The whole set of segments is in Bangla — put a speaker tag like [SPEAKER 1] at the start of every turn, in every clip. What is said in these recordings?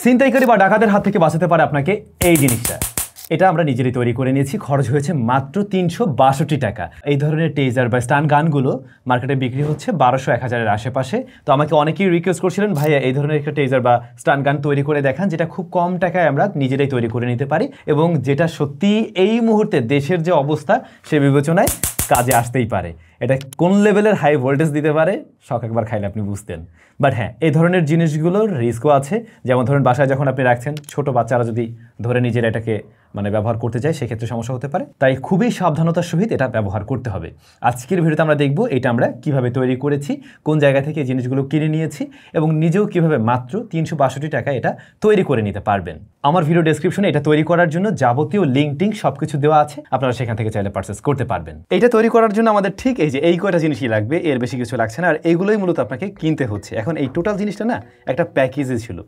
[SPEAKER 1] ছিনতাইকারী বা ডাকাতের হাত থেকে বাঁচাতে পারে আপনাকে এই জিনিসটা। এটা আমরা নিজেরই তৈরি করে নিয়েছি, খরচ হয়েছে মাত্র 362 টাকা। এই ধরনের টেজার বা স্টান গানগুলো মার্কেটে বিক্রি হচ্ছে 1200-1000-এর আশেপাশে। তো আমাকে অনেকেই রিকোয়েস্ট করছিলেন, ভাইয়া এই ধরনের একটা টেজার বা স্টান গান তৈরি করে দেখান যেটা খুব কম টাকায় আমরা নিজেরাই তৈরি করে নিতে পারি এবং যেটা সত্যি এই মুহূর্তে দেশের যে অবস্থা সে বিবেচনায় কাজে আসতেই পারে। এটা কোন লেভেলের হাই ভোল্টেজ দিতে পারে শখ একবার খাইলে আপনি বুঝতেন। বাট হ্যাঁ, এই ধরনের জিনিসগুলোর রিস্কও আছে। যেমন ধরুন বাসায় যখন আপনি রাখছেন, ছোট বাচ্চারা যদি ধরে নিজেরা এটাকে ব্যবহার করতে চায় সেক্ষেত্রে সমস্যা হতে পারে। তাই খুবই সাবধানতার সহিত এটা ব্যবহার করতে হবে। আজকের ভিডিওতে আমরা দেখব এটা আমরা কিভাবে তৈরি করেছি, কোন জায়গা থেকে এই জিনিসগুলো কিনে নিয়েছি এবং নিজেও কিভাবে মাত্র 362 টাকায় এটা তৈরি করে নিতে পারবেন। আমার ভিডিও ডেসক্রিপশনে এটা তৈরি করার জন্য যাবতীয় লিঙ্ক টিঙ্ক সবকিছু দেওয়া আছে, আপনারা সেখান থেকে চাইলে পারচেস করতে পারবেন। এটা তৈরি করার জন্য আমাদের ঠিক এই কয়টা জিনিসই লাগবে, এর বেশি কিছু লাগছে না। আর এইগুলোই মূলত আপনাকে কিনতে হচ্ছে। এখন এই টোটাল জিনিসটা না একটা প্যাকেজে ছিল,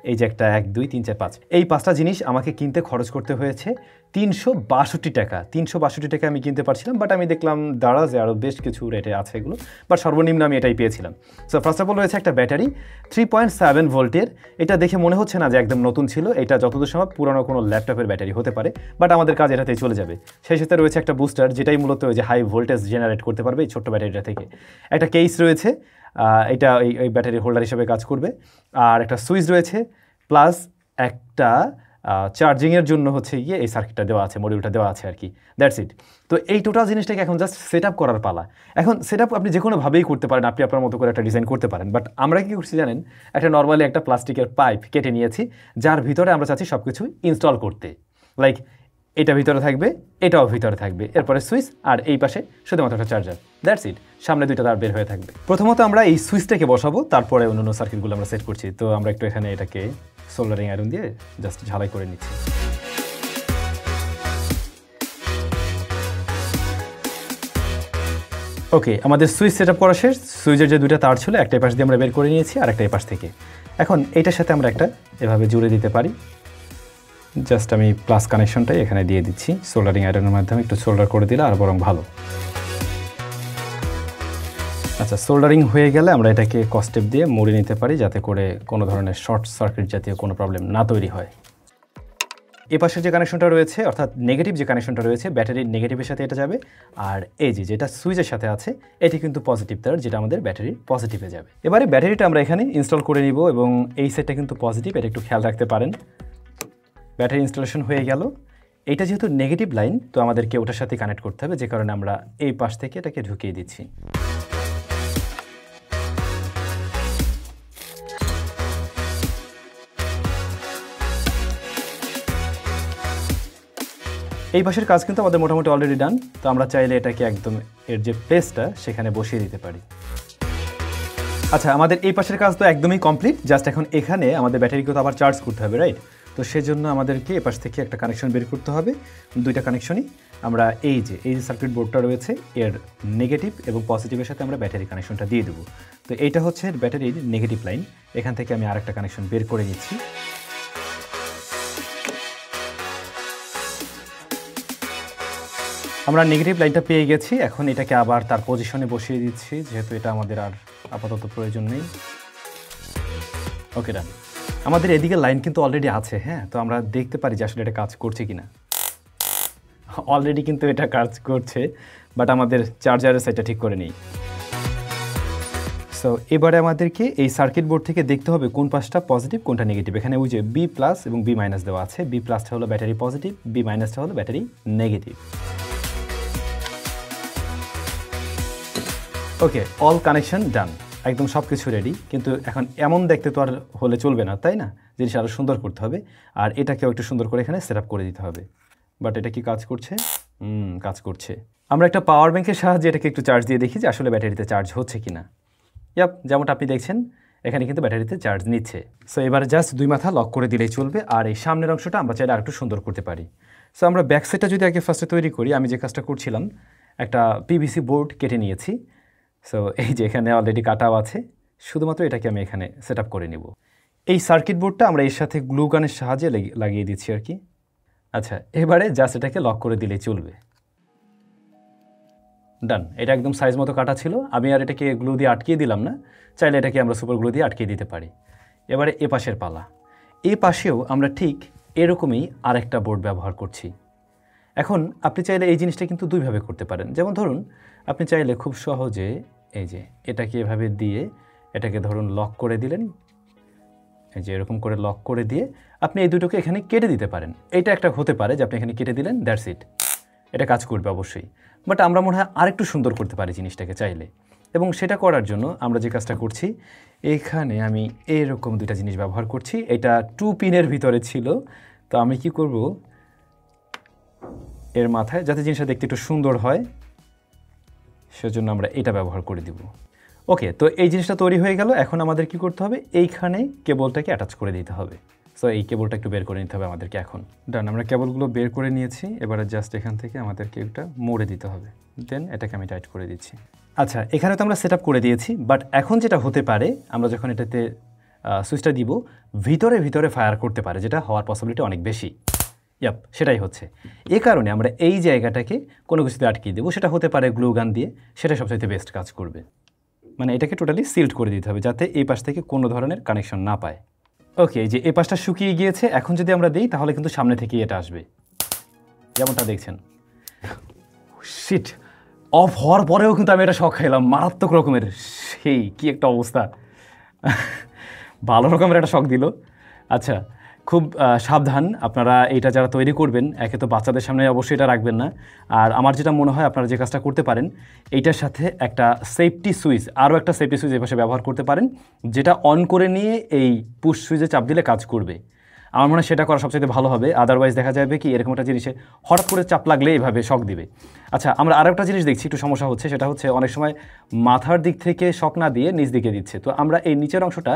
[SPEAKER 1] এই যে একটা 1 2 3 4 5 এই 5টা জিনিস আমাকে কিনতে খরচ করতে হয়েছে 362 টাকা। 362 টাকা আমি কিনতে পারছিলাম, বাট আমি দেখলাম দারাজে আরও বেশ কিছু রেটে আছে এগুলো, বাট সর্বনিম্ন আমি এটাই পেয়েছিলাম। সো ফার্স্ট অফ অল রয়েছে একটা ব্যাটারি 3.7 ভোল্টের। এটা দেখে মনে হচ্ছে না যে একদম নতুন ছিল, এটা যতদূর সম্ভব পুরনো কোনো ল্যাপটপের ব্যাটারি হতে পারে, বাট আমাদের কাজ এটাতেই চলে যাবে। সেই সাথে রয়েছে একটা বুস্টার, যেটাই মূলত ওই যে হাই ভোল্টেজ জেনারেট করতে পারবে এই ছোট্ট ব্যাটারিটা থেকে। একটা কেস রয়েছে, এটা এই ব্যাটারি হোল্ডার হিসেবে কাজ করবে। আর একটা সুইচ রয়েছে, প্লাস একটা চার্জিংয়ের জন্য হচ্ছে গিয়ে এই সার্কিটটা দেওয়া আছে, মডিউলটা দেওয়া আছে আর কি। That's it. তো এই টোটাল জিনিসটাকে এখন জাস্ট সেট আপ করার পালা। এখন সেট আপ আপনি যে কোনোভাবেই করতে পারেন, আপনি আপনার মতো করে একটা ডিজাইন করতে পারেন। বাট আমরা কী করছি জানেন, একটা নর্মালি একটা প্লাস্টিকের পাইপ কেটে নিয়েছি, যার ভিতরে আমরা চাচ্ছি সব কিছু ইনস্টল করতে। লাইক এটা ভিতরে থাকবে, এটাও ভিতরে থাকবে, এরপরে সুইচ, আর এই পাশে শুধুমাত্র একটা চার্জার। That's it. সামনে দুইটা তার বের হয়ে থাকবে। প্রথমত আমরা এই সুইচটাকে বসাবো, তারপরে অন্যান্য সার্কিটগুলো আমরা সেট করছি। তো আমরা একটু এখানে এটাকে সোল্ডারিং আয়রন দিয়ে জাস্ট ঝালাই করে নিচ্ছি। ওকে, আমাদের সুইচ সেট আপ করা শেষ। সুইচের যে দুইটা তার ছিল, একটা এই পাশ দিয়ে আমরা বের করে নিয়েছি আর একটা এই পাশ থেকে। এখন এইটার সাথে আমরা একটা এভাবে জুড়ে দিতে পারি। জাস্ট আমি প্লাস কানেকশনটাই এখানে দিয়ে দিচ্ছি সোল্ডারিং আয়রনের মাধ্যমে। একটু সোল্ডার করে দিলে আর বরং ভালো। আচ্ছা, সোল্ডারিং হয়ে গেলে আমরা এটাকে কস্টেপ দিয়ে মুড়ে নিতে পারি, যাতে করে কোনো ধরনের শর্ট সার্কিট জাতীয় কোনো প্রবলেম না তৈরি হয়। এ পাশে যে কানেকশনটা রয়েছে, অর্থাৎ নেগেটিভ যে কানেকশনটা রয়েছে, ব্যাটারির নেগেটিভের সাথে এটা যাবে। আর এই যেটা সুইচের সাথে আছে, এটি কিন্তু পজিটিভ তার, যেটা আমাদের ব্যাটারির পজিটিভে যাবে। এবারে ব্যাটারিটা আমরা এখানে ইনস্টল করে নিব এবং এই সেটটা কিন্তু পজিটিভ, এটা একটু খেয়াল রাখতে পারেন। ব্যাটারি ইনস্টলেশন হয়ে গেল। এটা যেহেতু নেগেটিভ লাইন, তো আমাদেরকে ওটার সাথে কানেক্ট করতে হবে, যে কারণে আমরা এই পাশ থেকে এটাকে ঢুকিয়ে দিচ্ছি। এই পাশের কাজ কিন্তু আমাদের মোটামুটি অলরেডি ডান। তো আমরা চাইলে এটাকে একদম এর যে প্লেসটা সেখানে বসিয়ে দিতে পারি। আচ্ছা, আমাদের এই পাশের কাজ তো একদমই কমপ্লিট। জাস্ট এখন এখানে আমাদের ব্যাটারিকে তো আবার চার্জ করতে হবে, রাইট? তো সেজন্য আমাদেরকে এ পাশ থেকে একটা কানেকশন বের করতে হবে। দুইটা কানেকশনই আমরা এই যে সার্কিট বোর্ডটা রয়েছে, এর নেগেটিভ এবং পজিটিভের সাথে আমরা ব্যাটারি কানেকশনটা দিয়ে দেবো। তো এইটা হচ্ছে ব্যাটারির নেগেটিভ লাইন। এখান থেকে আমি আরেকটা কানেকশন বের করে নিচ্ছি। আমরা নেগেটিভ লাইনটা পেয়ে গেছি। এখন এটাকে আবার তার পজিশনে বসিয়ে দিচ্ছি, যেহেতু এটা আমাদের আর আপাতত প্রয়োজন নেই। ওকে, ডান। আমাদের এদিকে লাইন কিন্তু অলরেডি আছে, হ্যাঁ। তো আমরা দেখতে পারি যে আসলে এটা কাজ করছে কিনা। অলরেডি কিন্তু এটা কাজ করছে, বাট আমাদের চার্জারের সাইডটা ঠিক করে নেই। সো এবারে আমাদেরকে এই সার্কিট বোর্ড থেকে দেখতে হবে কোন পাশটা পজিটিভ কোনটা নেগেটিভ। এখানে ওই যে বি প্লাস এবং বি মাইনাস দেওয়া আছে। বি প্লাসটা হলো ব্যাটারি পজিটিভ, বি মাইনাসটা হলো ব্যাটারি নেগেটিভ। ওকে, অল কানেকশন ডান, একদম সব কিছু রেডি। কিন্তু এখন এমন দেখতে তো আর হলে চলবে না, তাই না? জিনিস আরও সুন্দর করতে হবে, আর এটাকেও একটু সুন্দর করে এখানে সেট আপ করে দিতে হবে। বাট এটা কি কাজ করছে? কাজ করছে। আমরা একটা পাওয়ার ব্যাংকের সাহায্যে এটাকে একটু চার্জ দিয়ে দেখি যে আসলে ব্যাটারিতে চার্জ হচ্ছে কিনা। যেমনটা আপনি দেখছেন, এখানে কিন্তু ব্যাটারিতে চার্জ নিচ্ছে। সো এবার জাস্ট দুই মাথা লক করে দিলেই চলবে। আর এই সামনের অংশটা আমরা চাইলে আরেকটু সুন্দর করতে পারি। সো আমরা ব্যাক সাইডটা যদি আগে ফার্স্টে তৈরি করি, আমি যে কাজটা করছিলাম, একটা পিভিসি বোর্ড কেটে নিয়েছি। সো এই যে এখানে অলরেডি কাটাও আছে, শুধুমাত্র এটাকে আমি এখানে সেট আপ করে নেব। এই সার্কিট বোর্ডটা আমরা এর সাথে গ্লু গানের সাহায্যে লাগিয়ে দিচ্ছি আর কি। আচ্ছা, এবারে জাস্ট এটাকে লক করে দিলেই চলবে। ডান। এটা একদম সাইজ মতো কাটা ছিল। আমি আর এটাকে গ্লু দিয়ে আটকিয়ে দিলাম না, চাইলে এটাকে আমরা সুপার গ্লু দিয়ে আটকিয়ে দিতে পারি। এবারে এ পাশের পালা। এই পাশেও আমরা ঠিক এরকমই আরেকটা বোর্ড ব্যবহার করছি। এখন আপনি চাইলে এই জিনিসটা কিন্তু দুইভাবে করতে পারেন। যেমন ধরুন আপনি চাইলে খুব সহজে এই যে এটাকে এভাবে দিয়ে এটাকে ধরুন লক করে দিলেন, এই যে এরকম করে লক করে দিয়ে আপনি এই দুটোকে এখানে কেটে দিতে পারেন। এটা একটা হতে পারে যে আপনি এখানে কেটে দিলেন, দ্যাটস ইট, এটা কাজ করবে অবশ্যই। বাট আমরা মনে হয় আরেকটু সুন্দর করতে পারি জিনিসটাকে চাইলে, এবং সেটা করার জন্য আমরা যে কাজটা করছি, এখানে আমি এরকম দুইটা জিনিস ব্যবহার করছি। এটা 2 পিনের ভিতরে ছিল, তো আমি কি করব, এর মাথায় যাতে জিনিসটা দেখতে একটু সুন্দর হয় সেজন্য আমরা এটা ব্যবহার করে দিব। ওকে, তো এই জিনিসটা তৈরি হয়ে গেল। এখন আমাদের কি করতে হবে, এইখানে কেবলটাকে অ্যাটাচ করে দিতে হবে। সো এই কেবলটা একটু বের করে নিতে হবে আমাদেরকে। এখন ডান, আমরা কেবলগুলো বের করে নিয়েছি। এবারে জাস্ট এখান থেকে আমাদেরকে একটা মোড়ে দিতে হবে, দেন এটাকে আমি টাইট করে দিচ্ছি। আচ্ছা, এখানে তো আমরা সেট আপ করে দিয়েছি, বাট এখন যেটা হতে পারে, আমরা যখন এটাতে সুইচটা দিব ভিতরে ভিতরে ফায়ার করতে পারে, যেটা হওয়ার পসিবিলিটি অনেক বেশি। ইয়াপ, সেটাই হচ্ছে। এ কারণে আমরা এই জায়গাটাকে কোনো কিছুতে আটকিয়ে দেবো। সেটা হতে পারে গ্লু গান দিয়ে, সেটা সবচাইতে বেস্ট কাজ করবে। মানে এটাকে টোটালি সিল্ড করে দিতে হবে যাতে এই পাশ থেকে কোনো ধরনের কানেকশন না পায়। ওকে, যে এই পাশটা শুকিয়ে গিয়েছে, এখন যদি আমরা দিই তাহলে কিন্তু সামনে থেকেই এটা আসবে, যেমনটা দেখছেন। শিট, অফ হওয়ার পরেও কিন্তু আমি এটা শক খাইলাম মারাত্মক রকমের। সেই কি একটা অবস্থা, ভালো রকমের একটা শক দিল। আচ্ছা, খুব সাবধান আপনারা এটা যারা তৈরি করবেন, একে তো বাচ্চাদের সামনে অবশ্যই এটা রাখবেন না। আর আমার যেটা মনে হয় আপনারা যে কাজটা করতে পারেন, এইটার সাথে একটা সেফটি সুইচ, আরও একটা সেফটি সুইচ এপাশে ব্যবহার করতে পারেন, যেটা অন করে নিয়ে এই পুশ সুইচে চাপ দিলে কাজ করবে। আমার মনে হয় সেটা করা সবচেয়ে ভালো হবে। আদারওয়াইজ দেখা যাবে কি এরকম একটা জিনিসে হঠাৎ করে চাপ লাগলে এইভাবে শক দিবে। আচ্ছা, আমরা আরও একটা জিনিস দেখছি একটু সমস্যা হচ্ছে, সেটা হচ্ছে অনেক সময় মাথার দিক থেকে শক না দিয়ে নিচ দিকে দিচ্ছে। তো আমরা এই নিচের অংশটা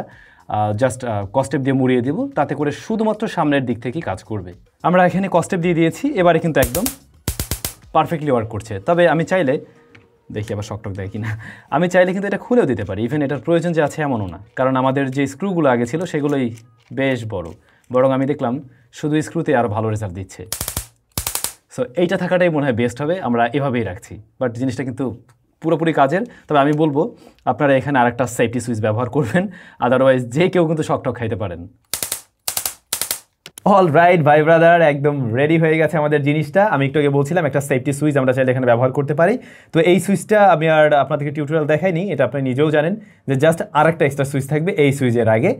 [SPEAKER 1] জাস্ট কস্টেপ দিয়ে মুড়িয়ে দেব, তাতে করে শুধুমাত্র সামনের দিক থেকেই কাজ করবে। আমরা এখানে কস্টেপ দিয়ে দিয়েছি, এবারে কিন্তু একদম পারফেক্টলি ওয়ার্ক করছে। তবে আমি চাইলে, দেখি আবার শকটক দেয় কিনা, আমি চাইলে কিন্তু এটা খুলেও দিতে পারি। ইভেন এটার প্রয়োজন যে আছে এমনও না, কারণ আমাদের যে স্ক্রুগুলো আগে ছিল সেগুলোই বেশ বড়, বরং আমি দেখলাম শুধু স্ক্রুতে আরও ভালো রেজাল্ট দিচ্ছে। সো এইটা থাকাটাই মনে হয় বেস্ট হবে, আমরা এভাবেই রাখছি। বাট জিনিসটা কিন্তু পুরোপুরি কাজের। তবে আমি বলবো আপনারা এখানে আরেকটা সেফটি সুইচ ব্যবহার করবেন, আদারওয়াইজ যে কেউ কিন্তু শকটক খাইতে পারেন। অল রাইট ভাই ব্রাদার, একদম রেডি হয়ে গেছে আমাদের জিনিসটা। আমি একটু আগে বলছিলাম একটা সেফটি সুইচ আমরা চাইলে এখানে ব্যবহার করতে পারি। তো এই সুইচটা আমি আর আপনাদেরকে টিউটোরিয়াল দেখাইনি, এটা আপনি নিজেও জানেন যে জাস্ট আরেকটা এক্সট্রা সুইচ থাকবে এই সুইচের আগে।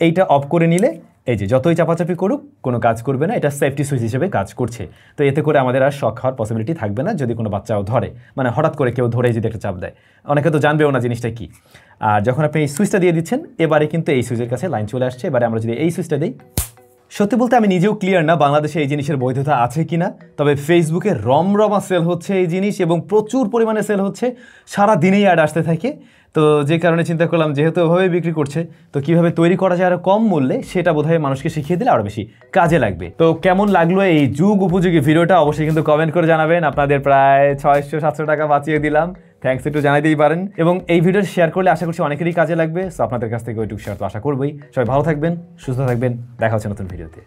[SPEAKER 1] এইটা অফ করে নিলে এই যে যতই চাপাচাপি করুক কোনো কাজ করবে না, এটা সেফটি সুইচ হিসেবে কাজ করছে। তো এতে করে আমাদের আর শক খাওয়ার পসিবিলিটি থাকবে না যদি কোনো বাচ্চাও ধরে, মানে হঠাৎ করে কেউ ধরে যদি একটা চাপ দেয়, অনেকে তো জানবেও না জিনিসটা কি। আর যখন আপনি এই সুইচটা দিয়ে দিচ্ছেন, এবারে কিন্তু এই সুইচের কাছে লাইন চলে আসছে। এবারে আমরা যদি এই সুইচটা দিই, সত্যি বলতে আমি নিজেও ক্লিয়ার না বাংলাদেশে এই জিনিসের বৈধতা আছে কিনা, তবে ফেসবুকে রমরমা সেল হচ্ছে এই জিনিস এবং প্রচুর পরিমাণে সেল হচ্ছে, সারা দিনেই অ্যাড আসতে থাকে। তো যে কারণে চিন্তা করলাম যেহেতু ওভাবে বিক্রি করছে, তো কিভাবে তৈরি করা যায় আরও কম মূল্যে, সেটা বোধহয় মানুষকে শিখিয়ে দিলে আরও বেশি কাজে লাগবে। তো কেমন লাগলো এই যুগ উপযোগী ভিডিওটা অবশ্যই কিন্তু কমেন্ট করে জানাবেন। আপনাদের প্রায় 600-700 টাকা বাঁচিয়ে দিলাম, থ্যাঙ্কস একটু জানাইতেই পারেন। এবং এই ভিডিওটা শেয়ার করলে আশা করছি অনেকেরই কাজে লাগবে। সো আপনাদের কাছ থেকে ওইটুকু শেয়ার তো আশা করবোই। সবাই ভালো থাকবেন, সুস্থ থাকবেন, দেখা হচ্ছে নতুন ভিডিওতে।